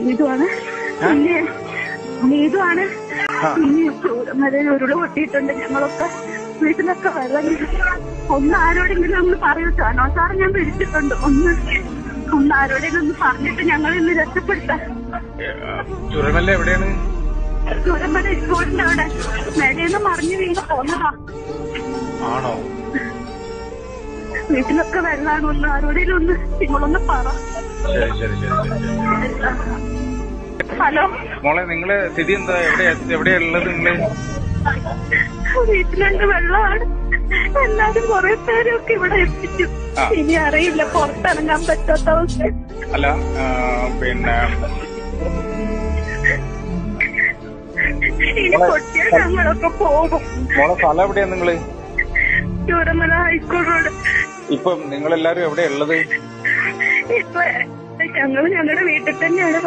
നീതുവാണ്. പിന്നെ നീതുവാണ്. പിന്നെ ചൂരമലയിൽ ഉരുള് പൊട്ടിയിട്ടുണ്ട്. ഞങ്ങളൊക്കെ വീട്ടിലൊക്കെ വെള്ളം. ഒന്ന് ആരോടെങ്കിലും ഒന്ന് പറയൂ. സാനോ സാറ് ഞാൻ പിടിച്ചിട്ടുണ്ട്. ഒന്ന് ആരോടെങ്കിലും ഒന്ന് പറഞ്ഞിട്ട് ഞങ്ങൾ ഇന്ന് രക്ഷപ്പെടുത്താം. ചൂരമല എവിടെയാണ്? ചൂരമല സ്കൂളിന്റെ അവിടെ മേടേന്ന് മറിഞ്ഞു വീണ് പോന്നതാ. ആണോ? വീട്ടിലൊക്കെ വെള്ളമാണ്. ഒന്ന് ആരോടെങ്കിലും ഒന്ന് നിങ്ങളൊന്ന് പറ. ശരി ശരി ശരി ശരി. ഹലോ മോളെ, നിങ്ങളെ സ്ഥിതി എന്താ? എവിടെയാ ഉള്ളത് നിങ്ങള്? വീട്ടിലുണ്ട്. വെള്ളമാണ്. എല്ലാരും കുറെ പേരൊക്കെ ഇവിടെ എത്തിച്ചു. ഇനി അറിയില്ല, പുറത്തിറങ്ങാൻ പറ്റാത്ത അവസ്ഥ. അല്ല പിന്നെ ഇനി പൊട്ടിയാൽ ഞങ്ങളൊക്കെ പോകും. മോളെ സ്ഥലം എവിടെയാ നിങ്ങള്? Chooramala high school road. ഇപ്പം നിങ്ങളെല്ലാരും എവിടെയാ ഉള്ളത്? ഇപ്പൊ ഞങ്ങള് ഞങ്ങളുടെ വീട്ടിൽ തന്നെയാണ്.